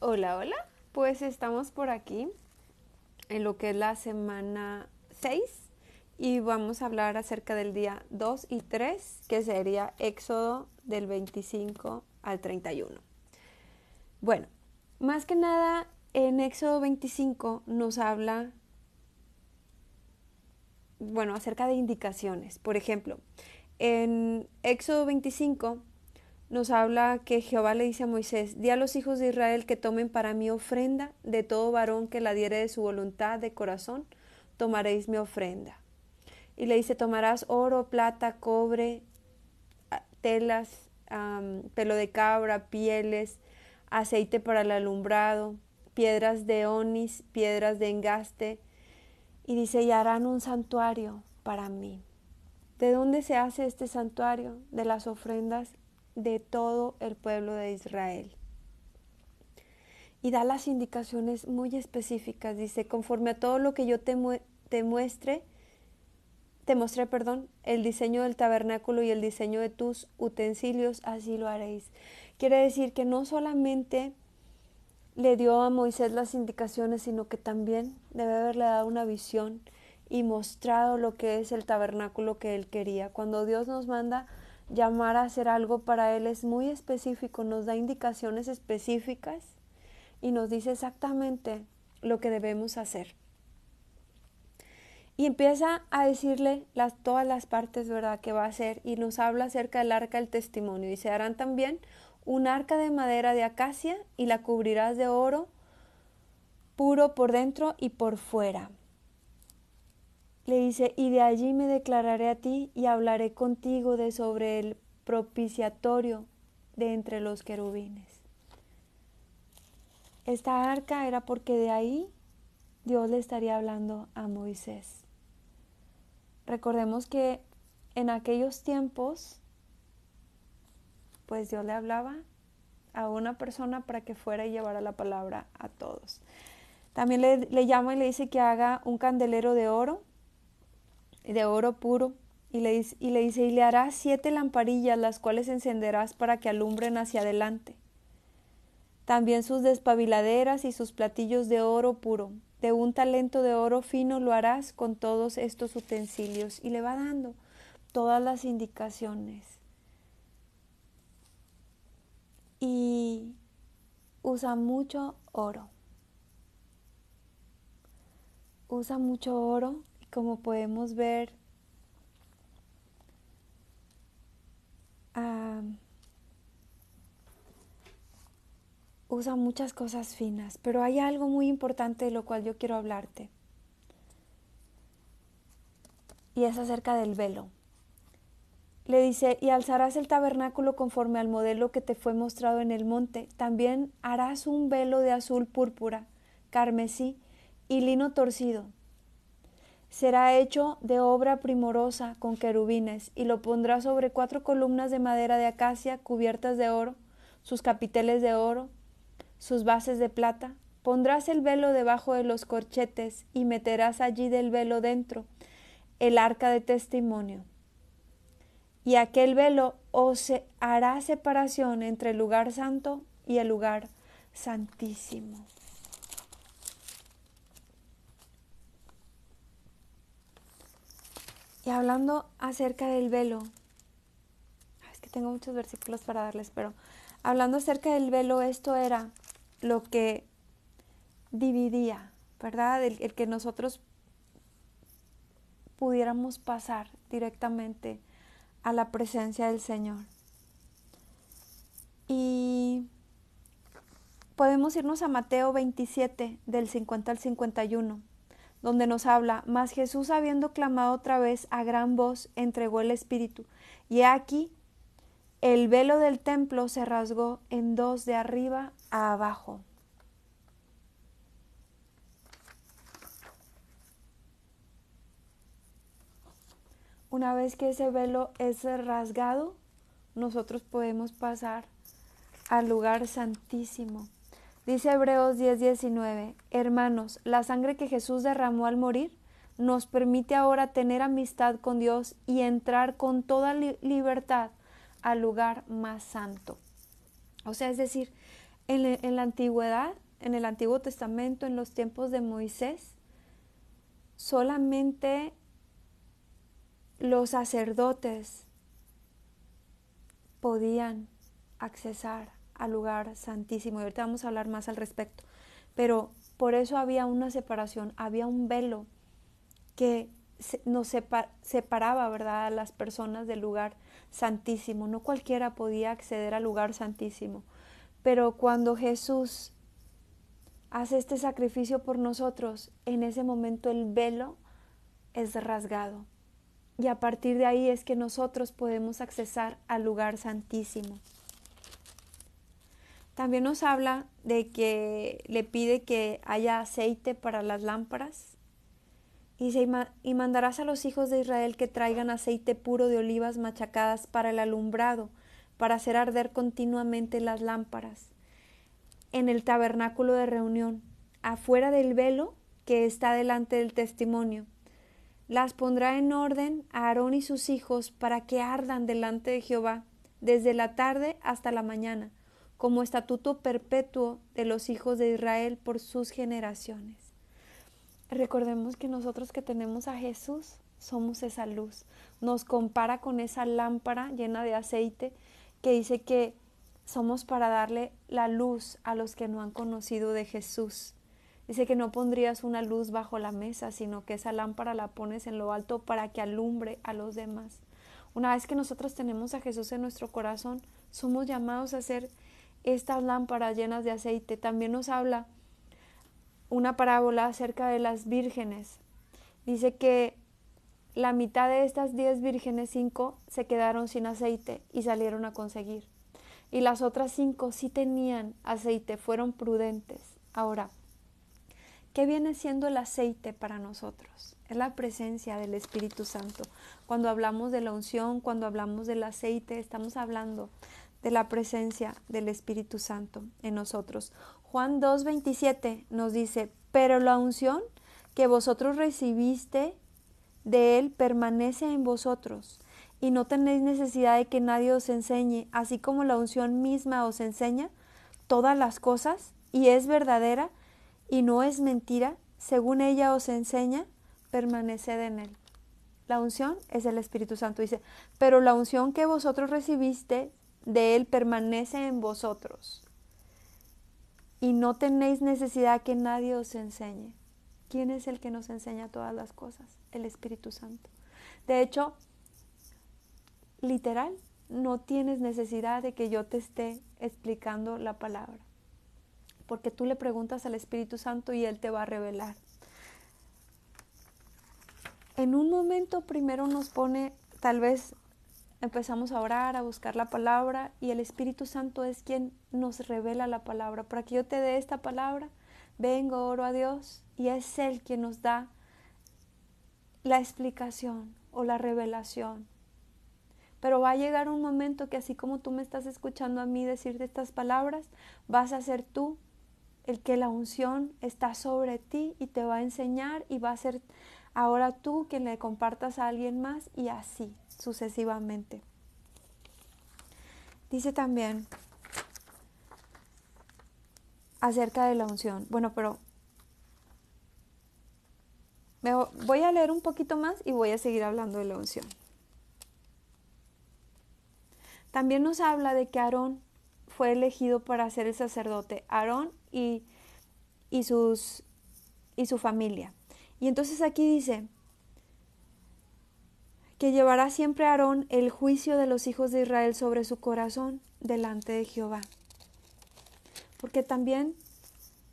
Hola, hola. Pues estamos por aquí en lo que es la semana 6 y vamos a hablar acerca del día 2 y 3, que sería Éxodo del 25 al 31. Bueno, más que nada en Éxodo 25 nos habla, acerca de indicaciones. Por ejemplo, en Éxodo 25 nos habla que Jehová le dice a Moisés: di a los hijos de Israel que tomen para mí ofrenda, de todo varón que la diere de su voluntad de corazón, tomaréis mi ofrenda. Y le dice: tomarás oro, plata, cobre, telas, pelo de cabra, pieles, aceite para el alumbrado, piedras de onis, piedras de engaste. Y dice: y harán un santuario para mí. ¿De dónde se hace este santuario? De las ofrendas de todo el pueblo de Israel. Y da las indicaciones muy específicas. Dice: conforme a todo lo que yo te mostré, el diseño del tabernáculo y el diseño de tus utensilios, así lo haréis. Quiere decir que no solamente le dio a Moisés las indicaciones, sino que también debe haberle dado una visión y mostrado lo que es el tabernáculo que él quería. Cuando Dios nos manda llamar a hacer algo para él, es muy específico, nos da indicaciones específicas y nos dice exactamente lo que debemos hacer. Y empieza a decirle todas las partes, ¿verdad?, que va a hacer, y nos habla acerca del arca del testimonio. Y se harán también un arca de madera de acacia y la cubrirás de oro puro por dentro y por fuera. Le dice: y de allí me declararé a ti y hablaré contigo de sobre el propiciatorio de entre los querubines. Esta arca era porque de ahí Dios le estaría hablando a Moisés. Recordemos que en aquellos tiempos, pues Dios le hablaba a una persona para que fuera y llevara la palabra a todos. También le llama y le dice que haga un candelero de oro puro, y le dice: y le harás 7 lamparillas, las cuales encenderás para que alumbren hacia adelante. También sus despabiladeras y sus platillos de oro puro. De un talento de oro fino lo harás con todos estos utensilios. Y le va dando todas las indicaciones. Y usa mucho oro. Usa mucho oro, y como podemos ver, usa muchas cosas finas, pero hay algo muy importante de lo cual yo quiero hablarte, y es acerca del velo. Le dice: y alzarás el tabernáculo conforme al modelo que te fue mostrado en el monte. También harás un velo de azul púrpura, carmesí y lino torcido. Será hecho de obra primorosa con querubines, y lo pondrás sobre 4 columnas de madera de acacia cubiertas de oro, sus capiteles de oro, sus bases de plata. Pondrás el velo debajo de los corchetes y meterás allí del velo dentro el arca de testimonio. Y aquel velo hará separación entre el lugar santo y el lugar santísimo. Y hablando acerca del velo, es que tengo muchos versículos para darles, pero hablando acerca del velo, esto era lo que dividía, ¿verdad? El que nosotros pudiéramos pasar directamente a la presencia del Señor. Y podemos irnos a Mateo 27, del 50 al 51, donde nos habla: mas Jesús, habiendo clamado otra vez a gran voz, entregó el Espíritu. Y aquí el velo del templo se rasgó en dos, de arriba a abajo. Una vez que ese velo es rasgado, nosotros podemos pasar al lugar santísimo. Dice Hebreos 10:19: hermanos, la sangre que Jesús derramó al morir nos permite ahora tener amistad con Dios y entrar con toda libertad al lugar más santo. O sea, es decir, En la antigüedad, en el Antiguo Testamento, en los tiempos de Moisés, solamente los sacerdotes podían accesar al lugar santísimo. Y ahorita vamos a hablar más al respecto. Pero por eso había una separación, había un velo que nos separaba, ¿verdad?, a las personas del lugar santísimo. No cualquiera podía acceder al lugar santísimo. Pero cuando Jesús hace este sacrificio por nosotros, en ese momento el velo es rasgado. Y a partir de ahí es que nosotros podemos accesar al lugar santísimo. También nos habla de que le pide que haya aceite para las lámparas. Y mandarás a los hijos de Israel que traigan aceite puro de olivas machacadas para el alumbrado, para hacer arder continuamente las lámparas. En el tabernáculo de reunión, afuera del velo que está delante del testimonio. Las pondrá en orden a Aarón y sus hijos para que ardan delante de Jehová desde la tarde hasta la mañana, como estatuto perpetuo de los hijos de Israel por sus generaciones. Recordemos que nosotros que tenemos a Jesús somos esa luz. Nos compara con esa lámpara llena de aceite que dice que somos para darle la luz a los que no han conocido de Jesús. Dice que no pondrías una luz bajo la mesa, sino que esa lámpara la pones en lo alto para que alumbre a los demás. Una vez que nosotros tenemos a Jesús en nuestro corazón, somos llamados a ser estas lámparas llenas de aceite. También nos habla una parábola acerca de las vírgenes. Dice que la mitad de estas 10 vírgenes, 5 se quedaron sin aceite y salieron a conseguir. Y las otras 5 sí tenían aceite, fueron prudentes. Ahora, ¿qué viene siendo el aceite para nosotros? Es la presencia del Espíritu Santo. Cuando hablamos de la unción, cuando hablamos del aceite, estamos hablando de la presencia del Espíritu Santo en nosotros. Juan 2:27 nos dice, pero la unción que vosotros recibiste de Él permanece en vosotros, y no tenéis necesidad de que nadie os enseñe, así como la unción misma os enseña todas las cosas, y es verdadera, y no es mentira, según ella os enseña, permaneced en Él. La unción es el Espíritu Santo, dice, pero la unción que vosotros recibiste de Él permanece en vosotros, y no tenéis necesidad que nadie os enseñe. ¿Quién es el que nos enseña todas las cosas? El Espíritu Santo. De hecho, literal, no tienes necesidad de que yo te esté explicando la palabra, porque tú le preguntas al Espíritu Santo y Él te va a revelar. En un momento primero nos pone, tal vez empezamos a orar, a buscar la palabra, y el Espíritu Santo es quien nos revela la palabra. Para que yo te dé esta palabra, vengo, oro a Dios, y es Él quien nos da la explicación o la revelación. Pero va a llegar un momento que así como tú me estás escuchando a mí decirte estas palabras, vas a ser tú el que la unción está sobre ti y te va a enseñar, y va a ser ahora tú quien le compartas a alguien más, y así sucesivamente. Dice también acerca de la unción. Bueno, pero voy a leer un poquito más y voy a seguir hablando de la unción. También nos habla de que Aarón fue elegido para ser el sacerdote, Aarón y su familia. Y entonces aquí dice que llevará siempre a Aarón el juicio de los hijos de Israel sobre su corazón delante de Jehová. Porque también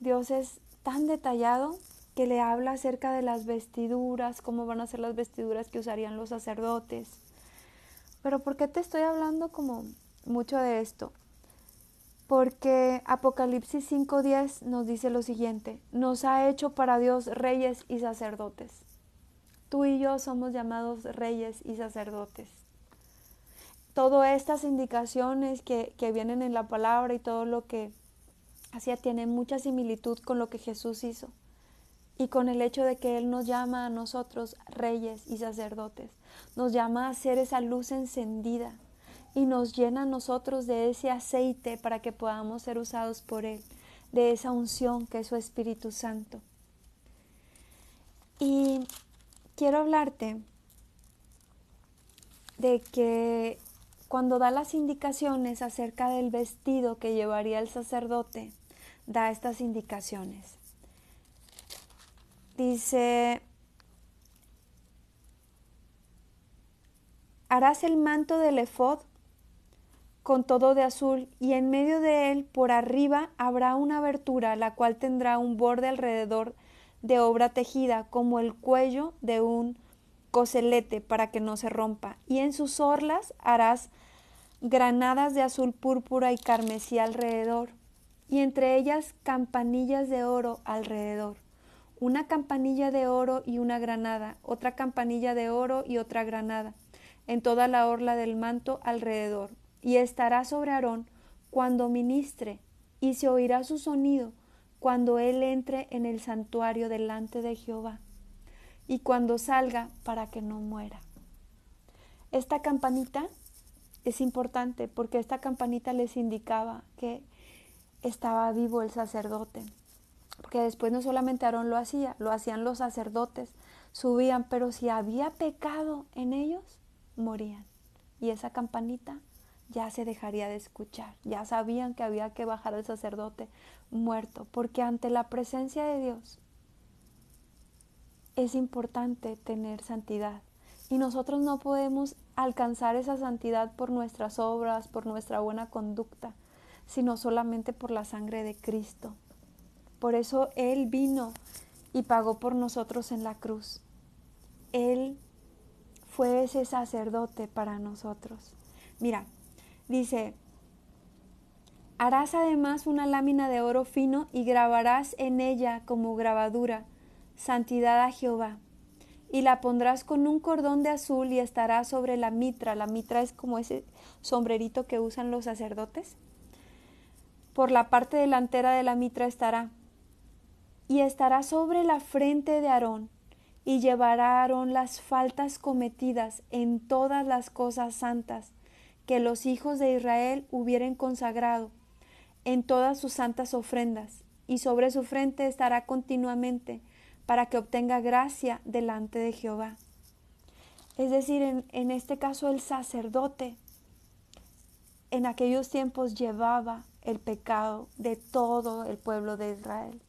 Dios es tan detallado que le habla acerca de las vestiduras, cómo van a ser las vestiduras que usarían los sacerdotes. Pero ¿por qué te estoy hablando como mucho de esto? Porque Apocalipsis 5:10 nos dice lo siguiente: nos ha hecho para Dios reyes y sacerdotes. Tú y yo somos llamados reyes y sacerdotes. Todas estas indicaciones que vienen en la palabra y todo lo que hacía tiene mucha similitud con lo que Jesús hizo, y con el hecho de que Él nos llama a nosotros reyes y sacerdotes. Nos llama a ser esa luz encendida y nos llena a nosotros de ese aceite para que podamos ser usados por Él, de esa unción que es su Espíritu Santo. Y quiero hablarte de que cuando da las indicaciones acerca del vestido que llevaría el sacerdote, da estas indicaciones. Dice: harás el manto del efod con todo de azul, y en medio de él por arriba habrá una abertura, la cual tendrá un borde alrededor de obra tejida, como el cuello de un coselete, para que no se rompa. Y en sus orlas harás granadas de azul púrpura y carmesí alrededor, y entre ellas campanillas de oro alrededor. Una campanilla de oro y una granada, otra campanilla de oro y otra granada, en toda la orla del manto alrededor. Y estará sobre Aarón cuando ministre, y se oirá su sonido cuando él entre en el santuario delante de Jehová, y cuando salga, para que no muera. Esta campanita es importante porque esta campanita les indicaba que estaba vivo el sacerdote. Porque después no solamente Aarón lo hacía, lo hacían los sacerdotes, subían, pero si había pecado en ellos, morían. Y esa campanita ya se dejaría de escuchar. Ya sabían que había que bajar al sacerdote muerto, porque ante la presencia de Dios es importante tener santidad. Y nosotros no podemos alcanzar esa santidad por nuestras obras, por nuestra buena conducta, sino solamente por la sangre de Cristo. Por eso Él vino y pagó por nosotros en la cruz. Él fue ese sacerdote para nosotros. Mira, dice: harás además una lámina de oro fino y grabarás en ella como grabadura, santidad a Jehová. Y la pondrás con un cordón de azul y estará sobre la mitra. La mitra es como ese sombrerito que usan los sacerdotes. Por la parte delantera de la mitra estará. Y estará sobre la frente de Aarón, y llevará a Aarón las faltas cometidas en todas las cosas santas que los hijos de Israel hubieren consagrado, en todas sus santas ofrendas, y sobre su frente estará continuamente, para que obtenga gracia delante de Jehová. Es decir, en este caso el sacerdote en aquellos tiempos llevaba el pecado de todo el pueblo de Israel.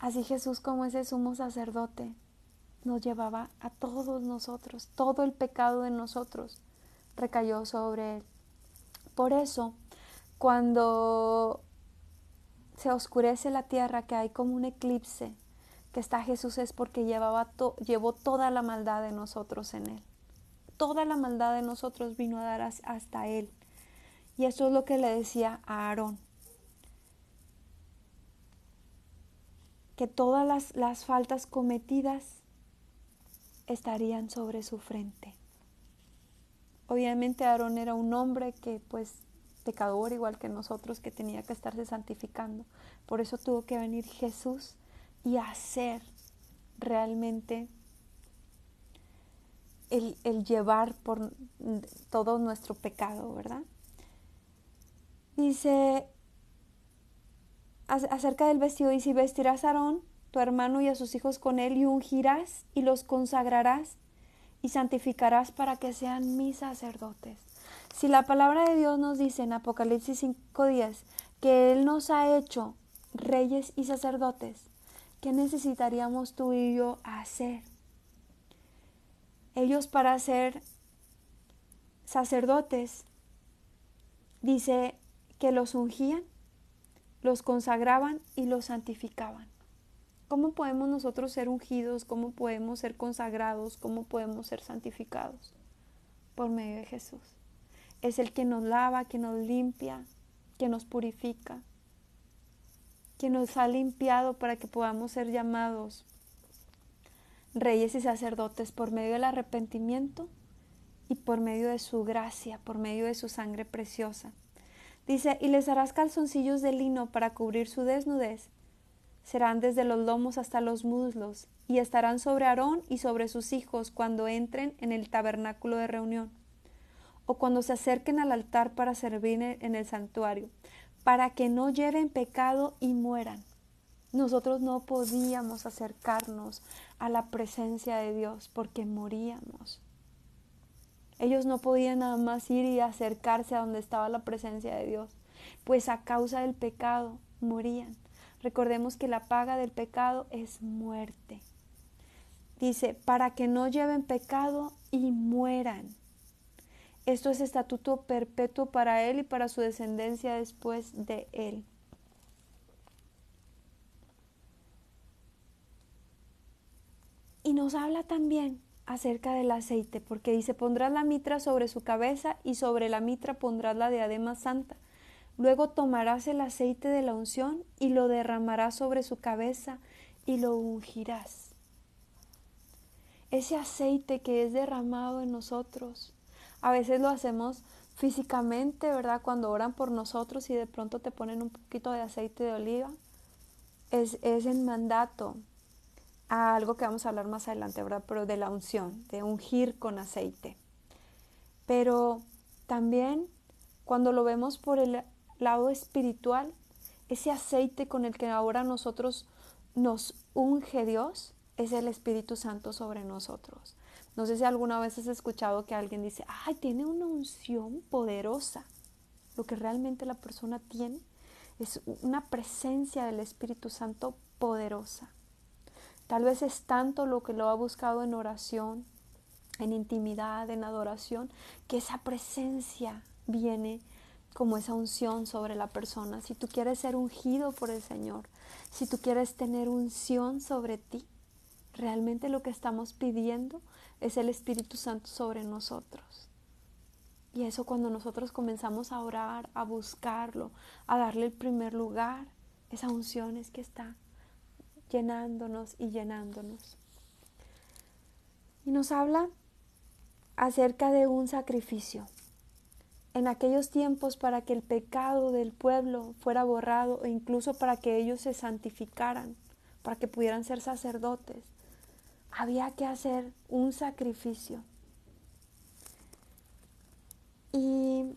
Así Jesús, como ese sumo sacerdote, nos llevaba a todos nosotros, todo el pecado de nosotros recayó sobre él. Por eso, cuando se oscurece la tierra, que hay como un eclipse, que está Jesús, es porque llevó toda la maldad de nosotros en él. Toda la maldad de nosotros vino a dar hasta él. Y eso es lo que le decía a Aarón, que todas las faltas cometidas estarían sobre su frente. Obviamente Aarón era un hombre que pecador igual que nosotros, que tenía que estarse santificando. Por eso tuvo que venir Jesús y hacer realmente el llevar por todo nuestro pecado, ¿verdad? Dice acerca del vestido: y si vestirás a Aarón, tu hermano, y a sus hijos con él, y ungirás y los consagrarás y santificarás para que sean mis sacerdotes. Si la palabra de Dios nos dice en Apocalipsis 5:10 que Él nos ha hecho reyes y sacerdotes, ¿qué necesitaríamos tú y yo hacer? Ellos, para ser sacerdotes, dice que los ungían, los consagraban y los santificaban. ¿Cómo podemos nosotros ser ungidos? ¿Cómo podemos ser consagrados? ¿Cómo podemos ser santificados? Por medio de Jesús. Es el que nos lava, que nos limpia, que nos purifica, que nos ha limpiado para que podamos ser llamados reyes y sacerdotes por medio del arrepentimiento y por medio de su gracia, por medio de su sangre preciosa. Dice: y les harás calzoncillos de lino para cubrir su desnudez, serán desde los lomos hasta los muslos, y estarán sobre Aarón y sobre sus hijos cuando entren en el tabernáculo de reunión, o cuando se acerquen al altar para servir en el santuario, para que no lleven pecado y mueran. Nosotros no podíamos acercarnos a la presencia de Dios porque moríamos. Ellos no podían nada más ir y acercarse a donde estaba la presencia de Dios, pues a causa del pecado morían. Recordemos que la paga del pecado es muerte. Dice, para que no lleven pecado y mueran. Esto es estatuto perpetuo para él y para su descendencia después de él. Y nos habla también acerca del aceite, porque dice, pondrás la mitra sobre su cabeza y sobre la mitra pondrás la diadema santa. Luego tomarás el aceite de la unción y lo derramarás sobre su cabeza y lo ungirás. Ese aceite que es derramado en nosotros, a veces lo hacemos físicamente, ¿verdad? Cuando oran por nosotros y de pronto te ponen un poquito de aceite de oliva, es en mandato a algo que vamos a hablar más adelante, ¿verdad? Pero de la unción, de ungir con aceite. Pero también cuando lo vemos por el lado espiritual, ese aceite con el que ahora nosotros nos unge Dios es el Espíritu Santo sobre nosotros. No sé si alguna vez has escuchado que alguien dice, ay, tiene una unción poderosa. Lo que realmente la persona tiene es una presencia del Espíritu Santo poderosa. Tal vez es tanto lo que lo ha buscado en oración, en intimidad, en adoración, que esa presencia viene como esa unción sobre la persona. Si tú quieres ser ungido por el Señor, si tú quieres tener unción sobre ti, realmente lo que estamos pidiendo es el Espíritu Santo sobre nosotros. Y eso cuando nosotros comenzamos a orar, a buscarlo, a darle el primer lugar, esa unción es que está llenándonos y llenándonos. Y nos habla acerca de un sacrificio. En aquellos tiempos, para que el pecado del pueblo fuera borrado e incluso para que ellos se santificaran, para que pudieran ser sacerdotes, había que hacer un sacrificio. Y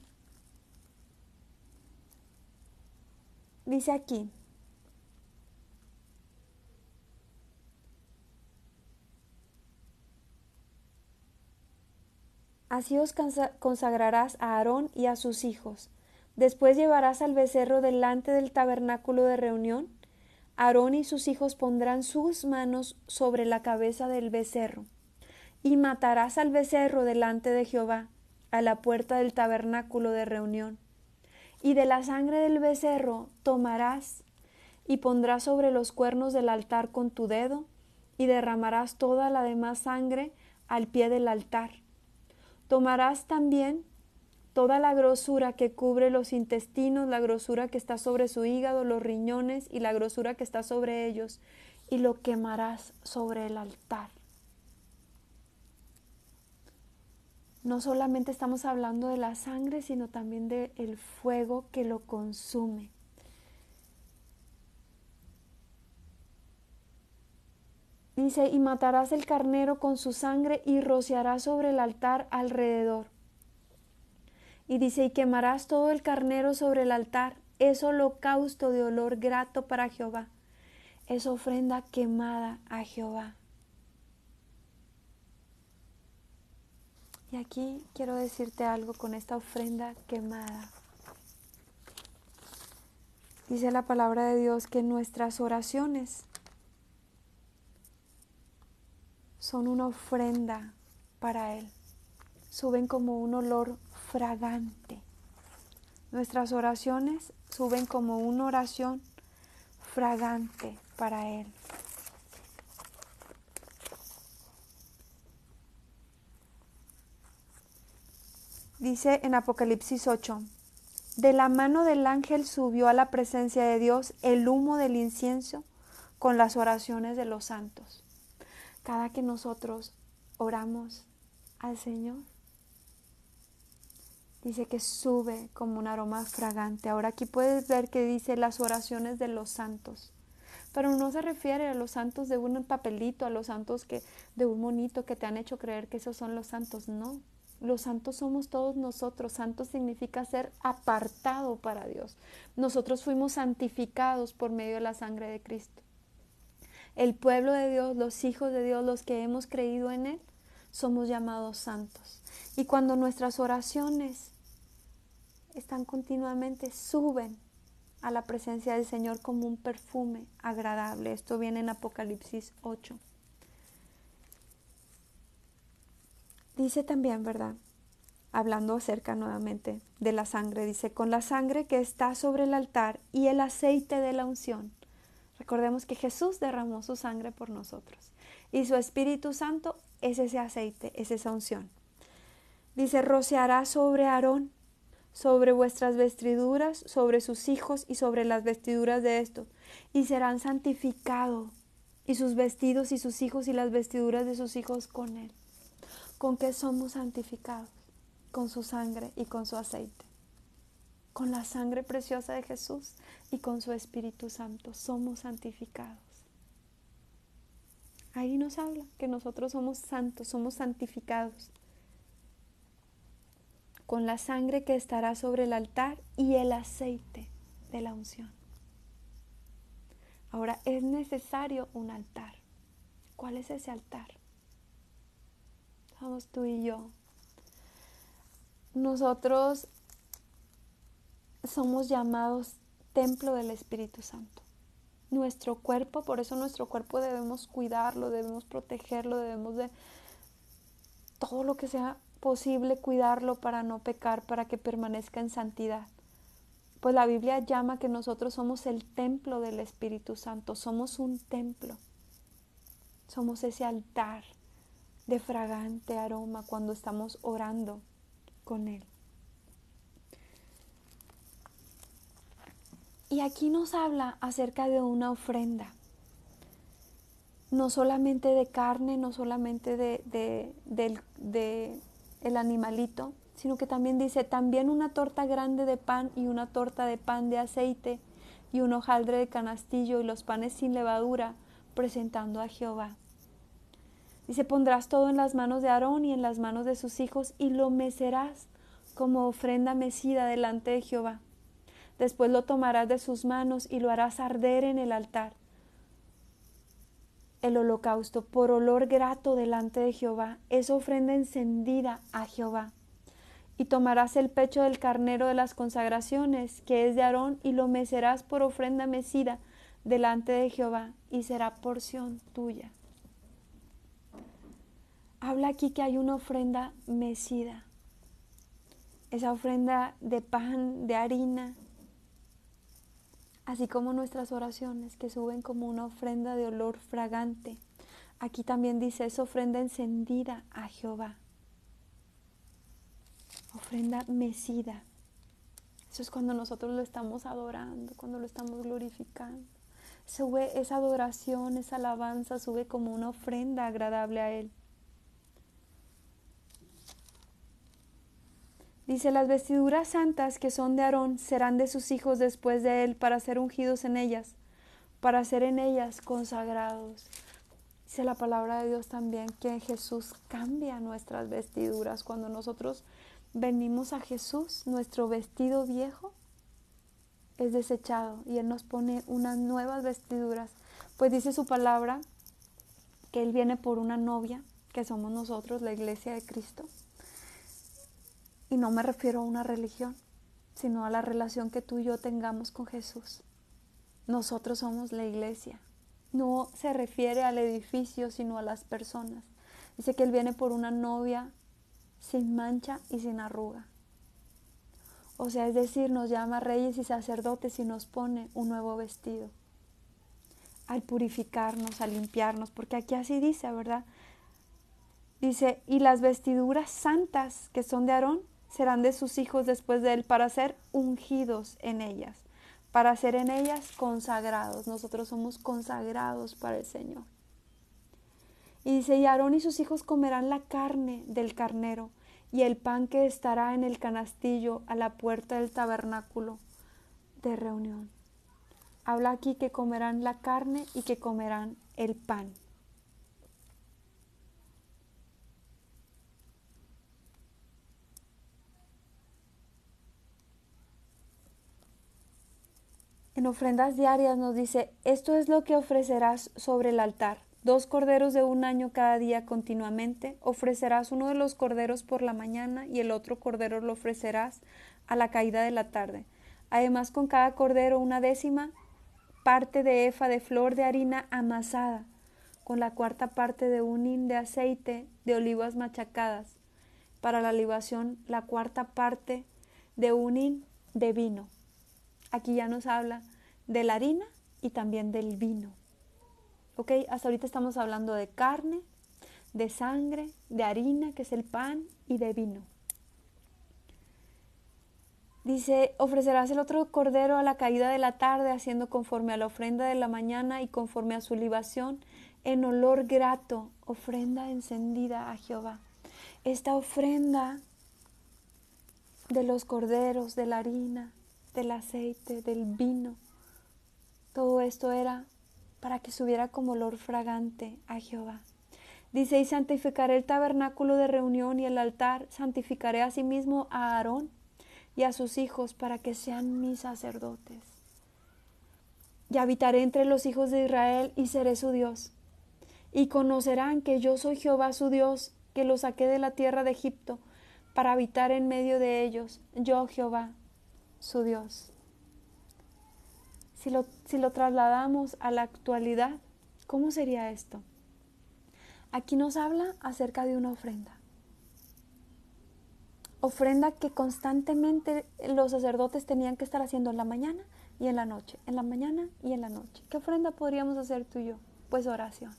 dice aquí, así os consagrarás a Aarón y a sus hijos. Después llevarás al becerro delante del tabernáculo de reunión. Aarón y sus hijos pondrán sus manos sobre la cabeza del becerro. Y matarás al becerro delante de Jehová, a la puerta del tabernáculo de reunión. Y de la sangre del becerro tomarás y pondrás sobre los cuernos del altar con tu dedo, y derramarás toda la demás sangre al pie del altar. Tomarás también toda la grosura que cubre los intestinos, la grosura que está sobre su hígado, los riñones y la grosura que está sobre ellos, y lo quemarás sobre el altar. No solamente estamos hablando de la sangre, sino también del fuego que lo consume. Dice, y matarás el carnero con su sangre y rociarás sobre el altar alrededor. Y dice, y quemarás todo el carnero sobre el altar. Es holocausto de olor grato para Jehová. Es ofrenda quemada a Jehová. Y aquí quiero decirte algo con esta ofrenda quemada. Dice la palabra de Dios que nuestras oraciones son una ofrenda para Él. Suben como un olor fragante. Nuestras oraciones suben como una oración fragante para Él. Dice en Apocalipsis 8, de la mano del ángel subió a la presencia de Dios el humo del incienso con las oraciones de los santos. Cada que nosotros oramos al Señor, dice que sube como un aroma fragante. Ahora aquí puedes ver que dice las oraciones de los santos. Pero no se refiere a los santos de un papelito, a los santos de un monito que te han hecho creer que esos son los santos. No, los santos somos todos nosotros. Santo significa ser apartado para Dios. Nosotros fuimos santificados por medio de la sangre de Cristo. El pueblo de Dios, los hijos de Dios, los que hemos creído en Él, somos llamados santos. Y cuando nuestras oraciones están continuamente, suben a la presencia del Señor como un perfume agradable. Esto viene en Apocalipsis 8. Dice también, ¿verdad? Hablando acerca nuevamente de la sangre, dice, con la sangre que está sobre el altar y el aceite de la unción. Recordemos que Jesús derramó su sangre por nosotros y su Espíritu Santo es ese aceite, es esa unción. Dice, rociará sobre Aarón, sobre vuestras vestiduras, sobre sus hijos y sobre las vestiduras de estos, y serán santificados, y sus vestidos y sus hijos y las vestiduras de sus hijos con él. ¿Con qué somos santificados? Con su sangre y con su aceite. Con la sangre preciosa de Jesús y con su Espíritu Santo somos santificados. Ahí nos habla que nosotros somos santos, somos santificados. Con la sangre que estará sobre el altar y el aceite de la unción. Ahora, es necesario un altar. ¿Cuál es ese altar? Somos tú y yo. Nosotros somos llamados templo del Espíritu Santo. Nuestro cuerpo, por eso nuestro cuerpo debemos cuidarlo, debemos protegerlo, debemos de todo lo que sea posible cuidarlo para no pecar, para que permanezca en santidad. Pues la Biblia llama que nosotros somos el templo del Espíritu Santo, somos un templo, somos ese altar de fragante aroma cuando estamos orando con Él. Y aquí nos habla acerca de una ofrenda, no solamente de carne, no solamente el animalito, sino que también dice, también una torta grande de pan y una torta de pan de aceite y un hojaldre de canastillo y los panes sin levadura, presentando a Jehová. Dice, pondrás todo en las manos de Aarón y en las manos de sus hijos y lo mecerás como ofrenda mecida delante de Jehová. Después lo tomarás de sus manos y lo harás arder en el altar. El holocausto por olor grato delante de Jehová es ofrenda encendida a Jehová. Y tomarás el pecho del carnero de las consagraciones, que es de Aarón, y lo mecerás por ofrenda mecida delante de Jehová, y será porción tuya. Habla aquí que hay una ofrenda mecida. Esa ofrenda de pan, de harina, así como nuestras oraciones que suben como una ofrenda de olor fragante. Aquí también dice, es ofrenda encendida a Jehová. Ofrenda mecida. Eso es cuando nosotros lo estamos adorando, cuando lo estamos glorificando. Sube esa adoración, esa alabanza, sube como una ofrenda agradable a Él. Dice, las vestiduras santas que son de Aarón serán de sus hijos después de él para ser ungidos en ellas, para ser en ellas consagrados. Dice la palabra de Dios también que Jesús cambia nuestras vestiduras. Cuando nosotros venimos a Jesús, nuestro vestido viejo es desechado y Él nos pone unas nuevas vestiduras. Pues dice su palabra que Él viene por una novia, que somos nosotros, la iglesia de Cristo. Y no me refiero a una religión, sino a la relación que tú y yo tengamos con Jesús. Nosotros somos la iglesia. No se refiere al edificio, sino a las personas. Dice que Él viene por una novia sin mancha y sin arruga. O sea, es decir, nos llama reyes y sacerdotes y nos pone un nuevo vestido. Al purificarnos, al limpiarnos, porque aquí así dice, ¿verdad? Dice, y las vestiduras santas que son de Aarón serán de sus hijos después de él para ser ungidos en ellas, para ser en ellas consagrados. Nosotros somos consagrados para el Señor. Y dice, y Aarón y sus hijos comerán la carne del carnero y el pan que estará en el canastillo a la puerta del tabernáculo de reunión. Habla aquí que comerán la carne y que comerán el pan. En ofrendas diarias nos dice, esto es lo que ofrecerás sobre el altar. 2 corderos de un año cada día continuamente. Ofrecerás uno de los corderos por la mañana y el otro cordero lo ofrecerás a la caída de la tarde. Además, con cada cordero una décima parte de efa de flor de harina amasada, con la cuarta parte de un hin de aceite de olivas machacadas. Para la libación, la cuarta parte de un hin de vino. Aquí ya nos habla de la harina y también del vino. ¿Ok? Hasta ahorita estamos hablando de carne, de sangre, de harina, que es el pan, y de vino. Dice, ofrecerás el otro cordero a la caída de la tarde, haciendo conforme a la ofrenda de la mañana y conforme a su libación, en olor grato, ofrenda encendida a Jehová. Esta ofrenda de los corderos, de la harina, del aceite, del vino, todo esto era para que subiera como olor fragante a Jehová. Dice, y santificaré el tabernáculo de reunión y el altar, santificaré asimismo a Aarón y a sus hijos para que sean mis sacerdotes. Y habitaré entre los hijos de Israel y seré su Dios. Y conocerán que yo soy Jehová su Dios, que los saqué de la tierra de Egipto, para habitar en medio de ellos, yo Jehová, su Dios. Si lo trasladamos a la actualidad, ¿cómo sería esto? Aquí nos habla acerca de una ofrenda. Ofrenda que constantemente los sacerdotes tenían que estar haciendo en la mañana y en la noche, en la mañana y en la noche. ¿Qué ofrenda podríamos hacer tú y yo? Pues oración.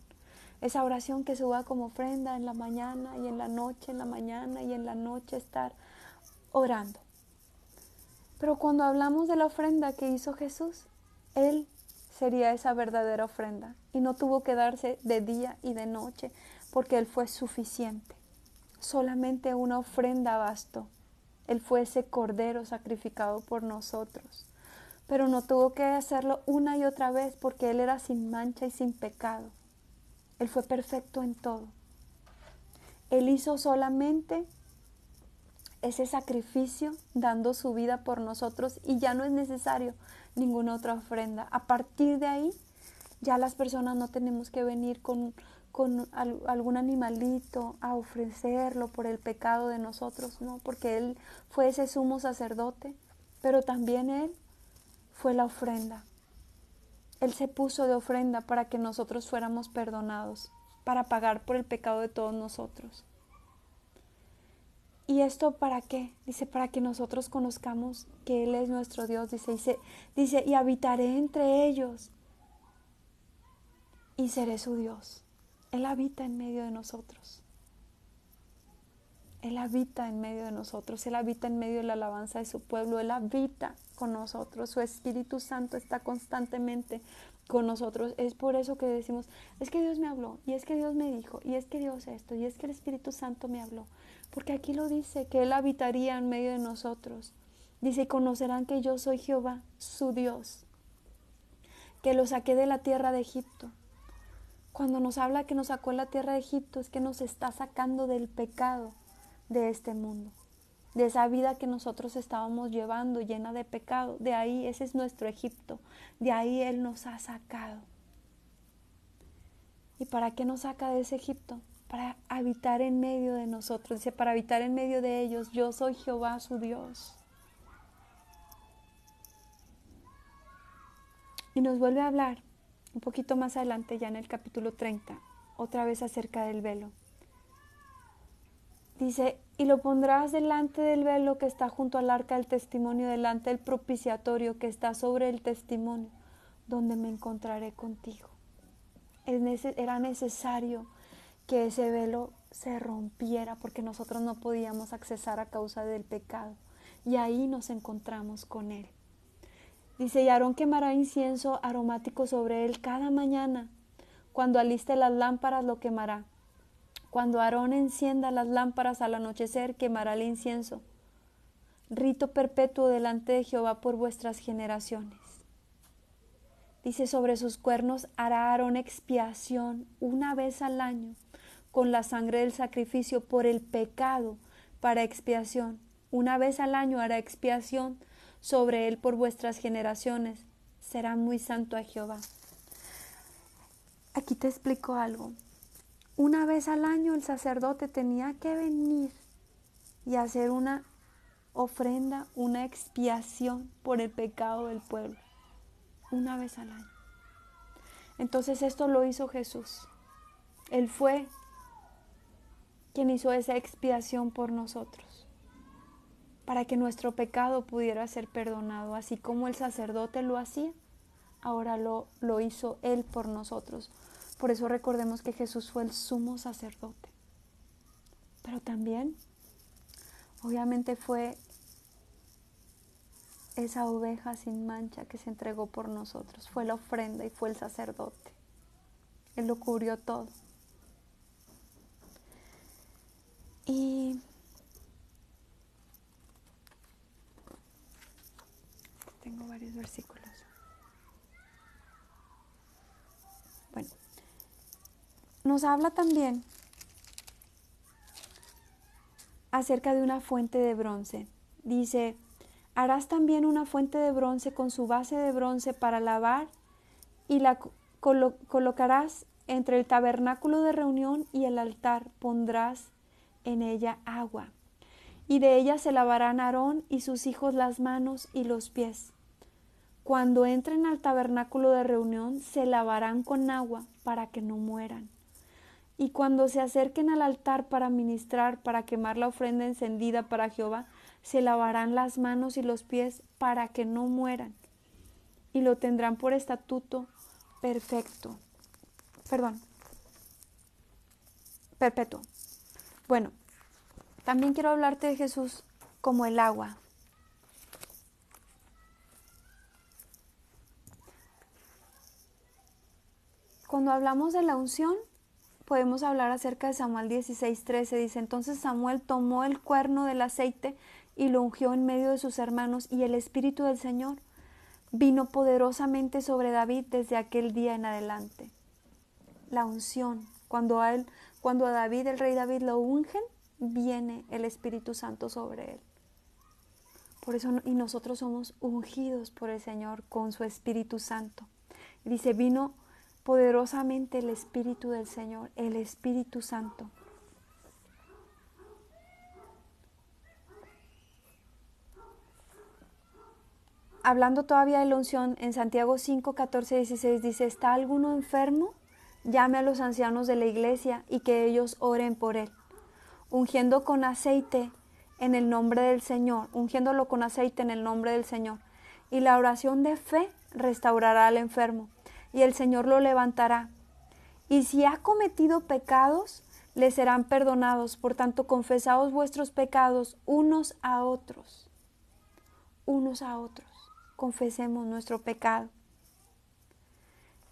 Esa oración que se va como ofrenda en la mañana y en la noche, en la mañana y en la noche estar orando. Pero cuando hablamos de la ofrenda que hizo Jesús, Él sería esa verdadera ofrenda y no tuvo que darse de día y de noche porque Él fue suficiente. Solamente una ofrenda bastó. Él fue ese cordero sacrificado por nosotros. Pero no tuvo que hacerlo una y otra vez porque Él era sin mancha y sin pecado. Él fue perfecto en todo. Él hizo solamente ese sacrificio dando su vida por nosotros y ya no es necesario ninguna otra ofrenda. A partir de ahí ya las personas no tenemos que venir con algún animalito a ofrecerlo por el pecado de nosotros, no, porque Él fue ese sumo sacerdote, pero también Él fue la ofrenda. Él se puso de ofrenda para que nosotros fuéramos perdonados, para pagar por el pecado de todos nosotros. ¿Y esto para qué? Dice, para que nosotros conozcamos que Él es nuestro Dios. Dice, y habitaré entre ellos y seré su Dios. Él habita en medio de nosotros. Él habita en medio de nosotros. Él habita en medio de la alabanza de su pueblo. Él habita con nosotros. Su Espíritu Santo está constantemente con nosotros. Es por eso que decimos, es que Dios me habló, y es que Dios me dijo, y es que Dios esto, y es que el Espíritu Santo me habló. Porque aquí lo dice, que Él habitaría en medio de nosotros. Dice, y conocerán que yo soy Jehová, su Dios, que los saqué de la tierra de Egipto. Cuando nos habla que nos sacó de la tierra de Egipto, es que nos está sacando del pecado de este mundo, de esa vida que nosotros estábamos llevando llena de pecado. De ahí, ese es nuestro Egipto, de ahí Él nos ha sacado. ¿Y para qué nos saca de ese Egipto? Para habitar en medio de nosotros. Dice, para habitar en medio de ellos, yo soy Jehová su Dios. Y nos vuelve a hablar un poquito más adelante, ya en el capítulo 30, otra vez acerca del velo. Dice, y lo pondrás delante del velo que está junto al arca del testimonio, delante del propiciatorio que está sobre el testimonio, donde me encontraré contigo. Era necesario que ese velo se rompiera porque nosotros no podíamos accesar a causa del pecado. Y ahí nos encontramos con Él. Dice, y Aarón quemará incienso aromático sobre él cada mañana. Cuando aliste las lámparas lo quemará. Cuando Aarón encienda las lámparas al anochecer, quemará el incienso. Rito perpetuo delante de Jehová por vuestras generaciones. Dice, sobre sus cuernos hará Aarón expiación una vez al año con la sangre del sacrificio por el pecado para expiación. Una vez al año hará expiación sobre él por vuestras generaciones. Será muy santo a Jehová. Aquí te explico algo. Una vez al año el sacerdote tenía que venir y hacer una ofrenda, una expiación por el pecado del pueblo. Una vez al año. Entonces esto lo hizo Jesús. Él fue quien hizo esa expiación por nosotros, para que nuestro pecado pudiera ser perdonado, así como el sacerdote lo hacía, ahora lo hizo Él por nosotros. Por eso recordemos que Jesús fue el sumo sacerdote, pero también, obviamente, fue esa oveja sin mancha que se entregó por nosotros, fue la ofrenda y fue el sacerdote. Él lo cubrió todo. Y tengo varios versículos. Bueno, nos habla también acerca de una fuente de bronce. Dice, harás también una fuente de bronce con su base de bronce para lavar y la colocarás entre el tabernáculo de reunión y el altar. Pondrás en ella agua. Y de ella se lavarán Aarón y sus hijos las manos y los pies. Cuando entren al tabernáculo de reunión, se lavarán con agua para que no mueran. Y cuando se acerquen al altar para ministrar, para quemar la ofrenda encendida para Jehová, se lavarán las manos y los pies para que no mueran. Y lo tendrán por estatuto perpetuo. Bueno, también quiero hablarte de Jesús como el agua. Cuando hablamos de la unción, podemos hablar acerca de Samuel 16:13. Dice, entonces Samuel tomó el cuerno del aceite y lo ungió en medio de sus hermanos, y el Espíritu del Señor vino poderosamente sobre David desde aquel día en adelante. La unción, cuando a David, el rey David, lo ungen, viene el Espíritu Santo sobre él. Por eso, y nosotros somos ungidos por el Señor con su Espíritu Santo. Y dice, vino poderosamente el Espíritu del Señor, el Espíritu Santo. Hablando todavía de la unción, en Santiago 5, 14, 16 dice, ¿está alguno enfermo? Llame a los ancianos de la iglesia y que ellos oren por él, ungiendo con aceite en el nombre del Señor, ungiéndolo con aceite en el nombre del Señor. Y la oración de fe restaurará al enfermo, y el Señor lo levantará. Y si ha cometido pecados, le serán perdonados. Por tanto, confesaos vuestros pecados unos a otros. Unos a otros. Confesemos nuestro pecado.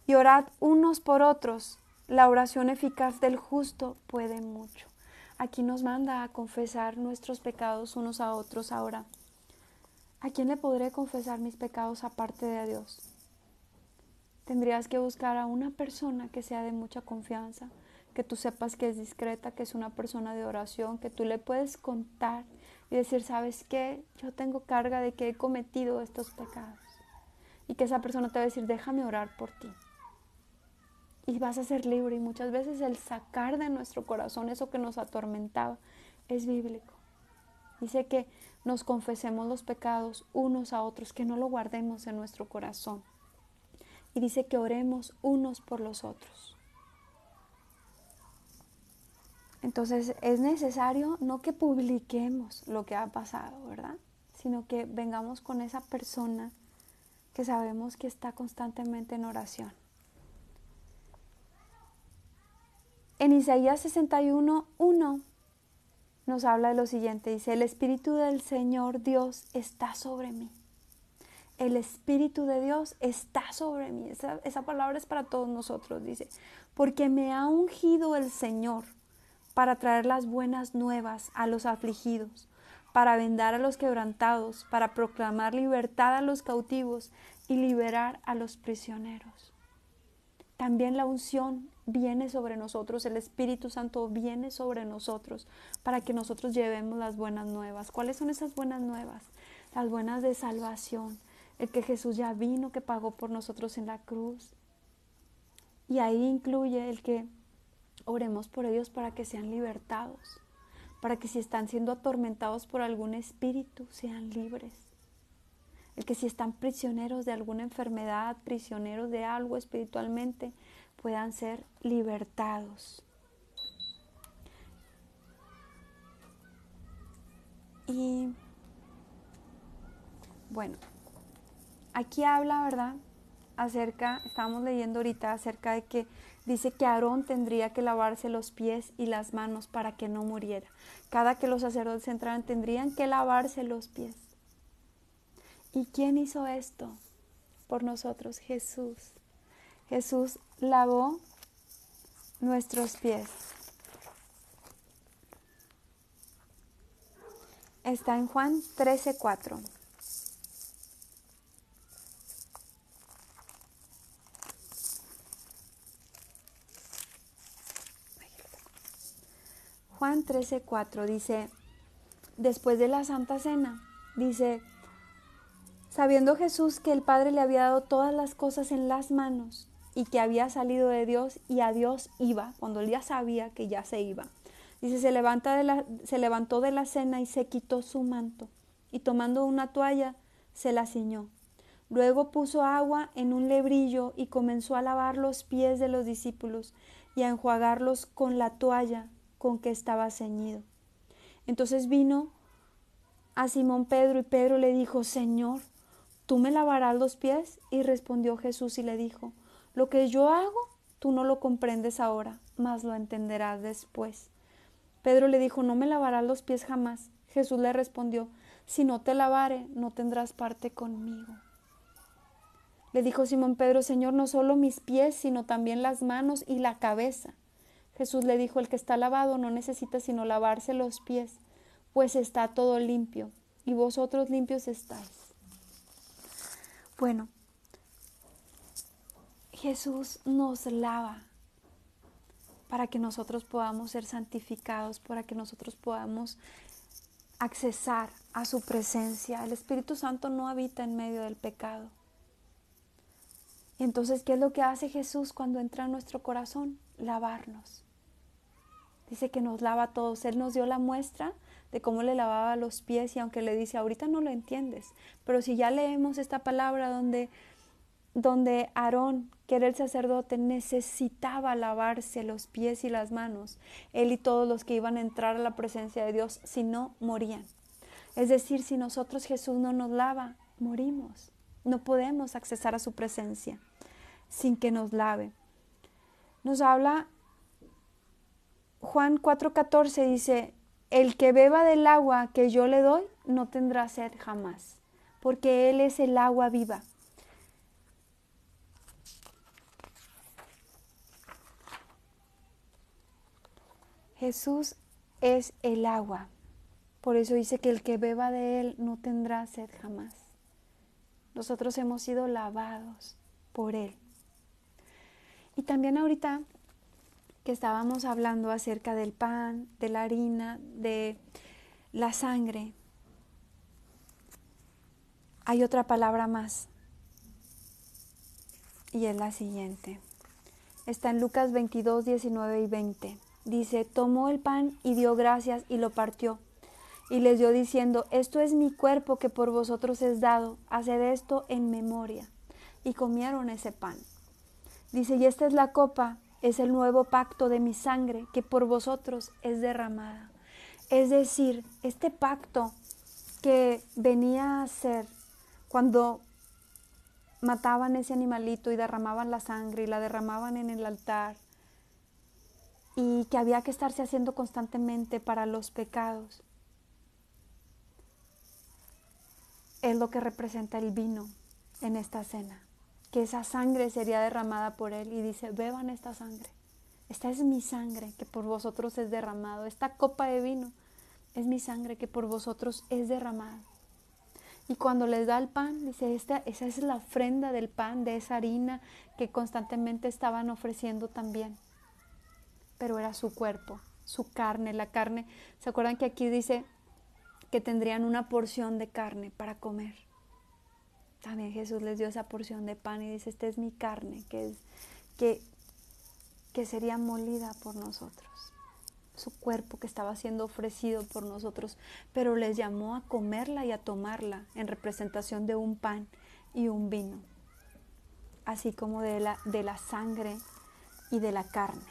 Y orad unos por otros. La oración eficaz del justo puede mucho. Aquí nos manda a confesar nuestros pecados unos a otros ahora. ¿A quién le podré confesar mis pecados aparte de a Dios? Tendrías que buscar a una persona que sea de mucha confianza, que tú sepas que es discreta, que es una persona de oración, que tú le puedes contar y decir, ¿sabes qué? Yo tengo carga de que he cometido estos pecados. Y que esa persona te va a decir, déjame orar por ti. Y vas a ser libre. Y muchas veces el sacar de nuestro corazón eso que nos atormentaba es bíblico. Dice que nos confesemos los pecados unos a otros, que no lo guardemos en nuestro corazón. Y dice que oremos unos por los otros. Entonces es necesario no que publiquemos lo que ha pasado, ¿verdad? Sino que vengamos con esa persona que sabemos que está constantemente en oración. En Isaías 61:1 nos habla de lo siguiente, dice, el Espíritu del Señor Dios está sobre mí. El Espíritu de Dios está sobre mí. Esa palabra es para todos nosotros, dice, porque me ha ungido el Señor para traer las buenas nuevas a los afligidos, para vendar a los quebrantados, para proclamar libertad a los cautivos y liberar a los prisioneros. También la unción viene sobre nosotros, el Espíritu Santo viene sobre nosotros para que nosotros llevemos las buenas nuevas. ¿Cuáles son esas buenas nuevas? Las buenas de salvación, el que Jesús ya vino, que pagó por nosotros en la cruz. Y ahí incluye el que oremos por ellos para que sean libertados, para que si están siendo atormentados por algún espíritu, sean libres. El que si están prisioneros de alguna enfermedad, prisioneros de algo espiritualmente, puedan ser libertados. Y bueno, aquí habla, ¿verdad? Estábamos leyendo ahorita acerca de que dice que Aarón tendría que lavarse los pies y las manos para que no muriera. Cada que los sacerdotes entraran tendrían que lavarse los pies. ¿Y quién hizo esto por nosotros? Jesús. Jesús lavó nuestros pies. Está en Juan 13:4. Juan 13:4 dice, después de la Santa Cena, dice, sabiendo Jesús que el Padre le había dado todas las cosas en las manos y que había salido de Dios y a Dios iba, cuando él ya sabía que ya se iba. Dice, se levantó de la cena y se quitó su manto y tomando una toalla se la ciñó. Luego puso agua en un lebrillo y comenzó a lavar los pies de los discípulos y a enjuagarlos con la toalla con que estaba ceñido. Entonces vino a Simón Pedro y Pedro le dijo, Señor, ¿tú me lavarás los pies? Y respondió Jesús y le dijo, lo que yo hago, tú no lo comprendes ahora, mas lo entenderás después. Pedro le dijo, no me lavarás los pies jamás. Jesús le respondió, si no te lavare, no tendrás parte conmigo. Le dijo Simón Pedro, Señor, no solo mis pies, sino también las manos y la cabeza. Jesús le dijo, el que está lavado no necesita sino lavarse los pies, pues está todo limpio, y vosotros limpios estáis. Bueno, Jesús nos lava para que nosotros podamos ser santificados, para que nosotros podamos accesar a su presencia. El Espíritu Santo no habita en medio del pecado. Entonces, ¿qué es lo que hace Jesús cuando entra en nuestro corazón? Lavarnos. Dice que nos lava a todos. Él nos dio la muestra de cómo le lavaba los pies y aunque le dice, ahorita no lo entiendes, pero si ya leemos esta palabra donde Aarón, que era el sacerdote, necesitaba lavarse los pies y las manos, él y todos los que iban a entrar a la presencia de Dios, si no, morían. Es decir, si nosotros Jesús no nos lava, morimos. No podemos accesar a su presencia sin que nos lave. Nos habla Juan 4:14, dice, el que beba del agua que yo le doy no tendrá sed jamás, porque Él es el agua viva. Jesús es el agua. Por eso dice que el que beba de Él no tendrá sed jamás. Nosotros hemos sido lavados por Él. Y también ahorita que estábamos hablando acerca del pan, de la harina, de la sangre, hay otra palabra más. Y es la siguiente. Está en Lucas 22, 19 y 20. Dice, tomó el pan y dio gracias y lo partió. Y les dio diciendo, esto es mi cuerpo que por vosotros es dado, haced esto en memoria. Y comieron ese pan. Dice, y esta es la copa, es el nuevo pacto de mi sangre que por vosotros es derramada. Es decir, este pacto que venía a ser cuando mataban ese animalito y derramaban la sangre y la derramaban en el altar y que había que estarse haciendo constantemente para los pecados. Es lo que representa el vino en esta cena, que esa sangre sería derramada por Él y dice, beban esta sangre. Esta es mi sangre que por vosotros es derramado. Esta copa de vino es mi sangre que por vosotros es derramada. Y cuando les da el pan, dice, esa es la ofrenda del pan, de esa harina que constantemente estaban ofreciendo también. Pero era su cuerpo, su carne, la carne. ¿Se acuerdan que aquí dice que tendrían una porción de carne para comer? También Jesús les dio esa porción de pan y dice, esta es mi carne, que sería molida por nosotros. Su cuerpo que estaba siendo ofrecido por nosotros, pero les llamó a comerla y a tomarla en representación de un pan y un vino, así como de la sangre y de la carne.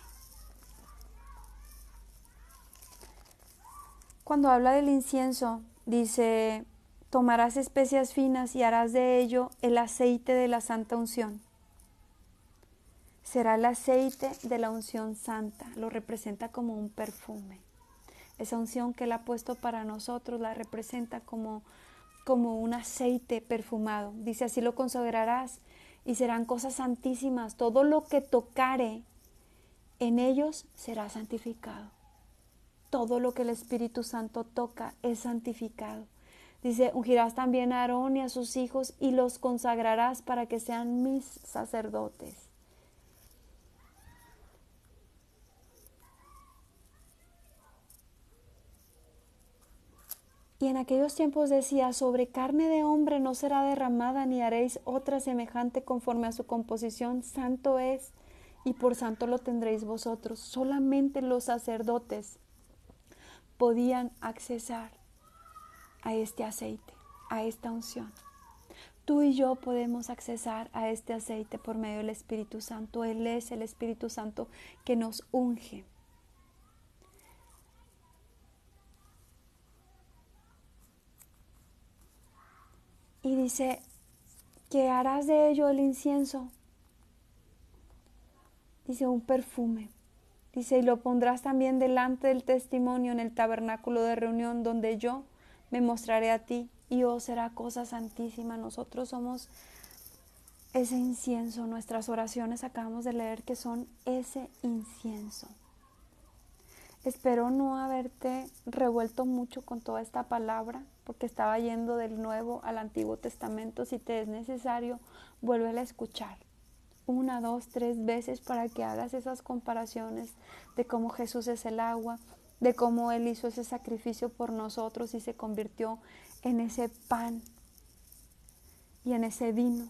Cuando habla del incienso, dice, tomarás especias finas y harás de ello el aceite de la santa unción. Será el aceite de la unción santa, lo representa como un perfume. Esa unción que Él ha puesto para nosotros la representa como un aceite perfumado. Dice, así lo consagrarás y serán cosas santísimas. Todo lo que tocare en ellos será santificado. Todo lo que el Espíritu Santo toca es santificado. Dice, ungirás también a Aarón y a sus hijos y los consagrarás para que sean mis sacerdotes. Y en aquellos tiempos decía, sobre carne de hombre no será derramada, ni haréis otra semejante conforme a su composición. Santo es, y por santo lo tendréis vosotros. Solamente los sacerdotes podían accesar a este aceite, a esta unción. Tú y yo podemos accesar a este aceite por medio del Espíritu Santo. Él es el Espíritu Santo que nos unge. Y dice que harás de ello el incienso. Dice un perfume. Dice, y lo pondrás también delante del testimonio en el tabernáculo de reunión donde yo me mostraré a ti y os será cosa santísima. Nosotros somos ese incienso. Nuestras oraciones acabamos de leer que son ese incienso. Espero no haberte revuelto mucho con toda esta palabra, porque estaba yendo del Nuevo al Antiguo Testamento. Si te es necesario, vuélvela a escuchar 1, 2, 3 veces para que hagas esas comparaciones de cómo Jesús es el agua, de cómo Él hizo ese sacrificio por nosotros y se convirtió en ese pan y en ese vino,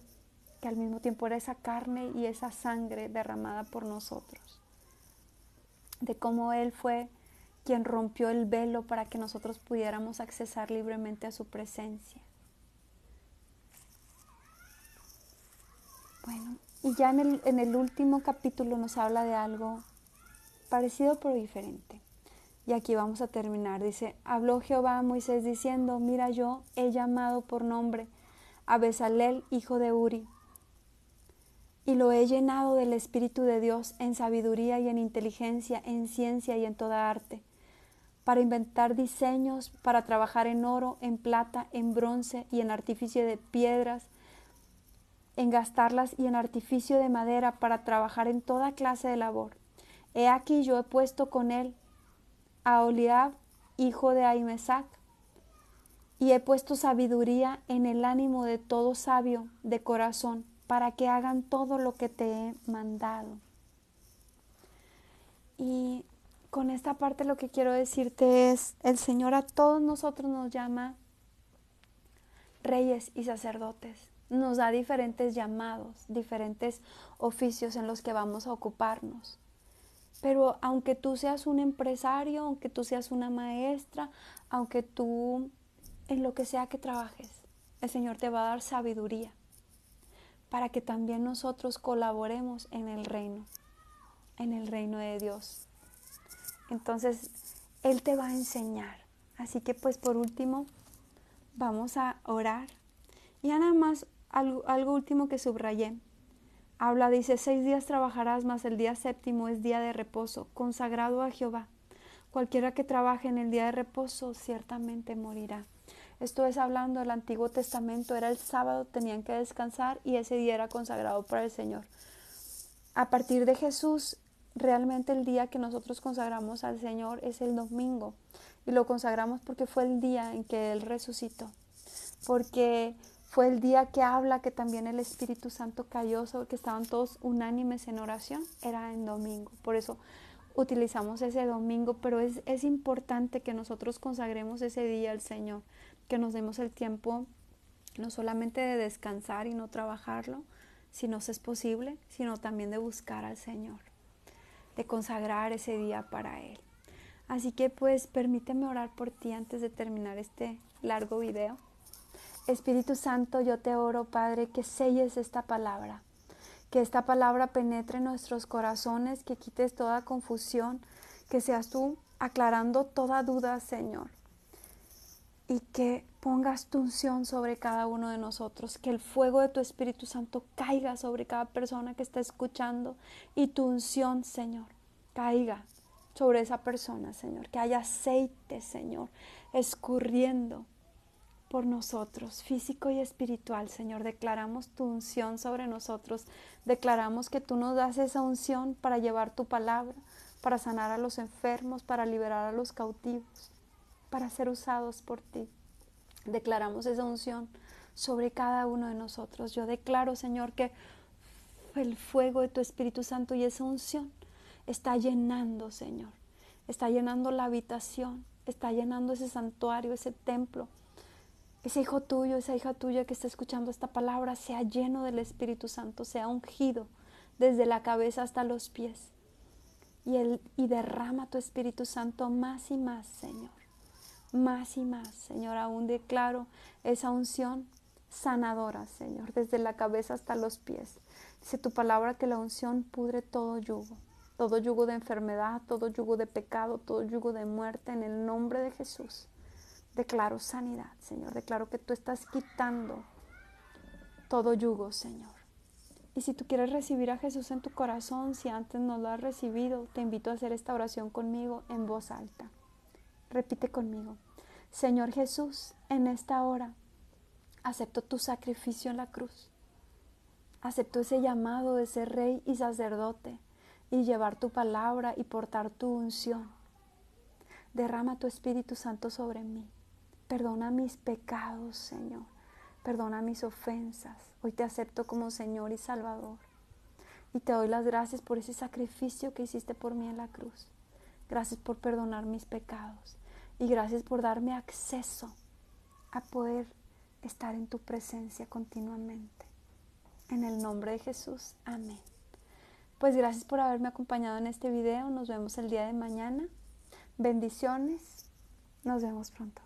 que al mismo tiempo era esa carne y esa sangre derramada por nosotros. De cómo Él fue quien rompió el velo para que nosotros pudiéramos accesar libremente a su presencia. Bueno, y ya en el último capítulo nos habla de algo parecido pero diferente. Y aquí vamos a terminar. Dice, habló Jehová a Moisés diciendo, mira, yo he llamado por nombre a Bezalel, hijo de Uri, y lo he llenado del Espíritu de Dios en sabiduría y en inteligencia, en ciencia y en toda arte, para inventar diseños, para trabajar en oro, en plata, en bronce y en artificio de piedras, en gastarlas y en artificio de madera, para trabajar en toda clase de labor. He aquí yo he puesto con él a Oliab, hijo de Ahimesac, y he puesto sabiduría en el ánimo de todo sabio de corazón, para que hagan todo lo que te he mandado. Y con esta parte lo que quiero decirte es, el Señor a todos nosotros nos llama reyes y sacerdotes. Nos da diferentes llamados, diferentes oficios en los que vamos a ocuparnos. Pero aunque tú seas un empresario, aunque tú seas una maestra, aunque tú en lo que sea que trabajes, el Señor te va a dar sabiduría para que también nosotros colaboremos en el reino de Dios. Entonces, Él te va a enseñar. Así que pues por último, vamos a orar. Y nada más, algo último que subrayé. Habla, dice, 6 días trabajarás, mas el día séptimo es día de reposo, consagrado a Jehová. Cualquiera que trabaje en el día de reposo ciertamente morirá. Esto es hablando del Antiguo Testamento, era el sábado, tenían que descansar y ese día era consagrado para el Señor. A partir de Jesús, realmente el día que nosotros consagramos al Señor es el domingo. Y lo consagramos porque fue el día en que Él resucitó. Porque fue el día que habla que también el Espíritu Santo cayó, sobre que estaban todos unánimes en oración. Era en domingo. Por eso utilizamos ese domingo. Pero es importante que nosotros consagremos ese día al Señor. Que nos demos el tiempo no solamente de descansar y no trabajarlo, si nos es posible, sino también de buscar al Señor, de consagrar ese día para Él. Así que pues permíteme orar por ti antes de terminar este largo video. Espíritu Santo, yo te oro, Padre, que selles esta palabra, que esta palabra penetre en nuestros corazones, que quites toda confusión, que seas tú aclarando toda duda, Señor, y que pongas tu unción sobre cada uno de nosotros, que el fuego de tu Espíritu Santo caiga sobre cada persona que está escuchando y tu unción, Señor, caiga sobre esa persona, Señor, que haya aceite, Señor, escurriendo por nosotros, físico y espiritual, Señor. Declaramos tu unción sobre nosotros, declaramos que tú nos das esa unción para llevar tu palabra, para sanar a los enfermos, para liberar a los cautivos, para ser usados por ti. Declaramos esa unción sobre cada uno de nosotros. Yo declaro, Señor, que el fuego de tu Espíritu Santo y esa unción está llenando, Señor. Está llenando la habitación, está llenando ese santuario, ese templo. Ese hijo tuyo, esa hija tuya que está escuchando esta palabra, sea lleno del Espíritu Santo, sea ungido desde la cabeza hasta los pies. Y derrama tu Espíritu Santo más y más, Señor. Más y más, Señor. Aún declaro esa unción sanadora, Señor, desde la cabeza hasta los pies. Dice tu palabra que la unción pudre todo yugo de enfermedad, todo yugo de pecado, todo yugo de muerte. En el nombre de Jesús declaro sanidad, Señor. Declaro que tú estás quitando todo yugo, Señor. Y si tú quieres recibir a Jesús en tu corazón, si antes no lo has recibido, te invito a hacer esta oración conmigo en voz alta. Repite conmigo. Señor Jesús, en esta hora acepto tu sacrificio en la cruz. Acepto ese llamado de ser rey y sacerdote y llevar tu palabra y portar tu unción. Derrama tu Espíritu Santo sobre mí. Perdona mis pecados, Señor. Perdona mis ofensas. Hoy te acepto como Señor y Salvador. Y te doy las gracias por ese sacrificio que hiciste por mí en la cruz. Gracias por perdonar mis pecados. Y gracias por darme acceso a poder estar en tu presencia continuamente. En el nombre de Jesús. Amén. Pues gracias por haberme acompañado en este video. Nos vemos el día de mañana. Bendiciones. Nos vemos pronto.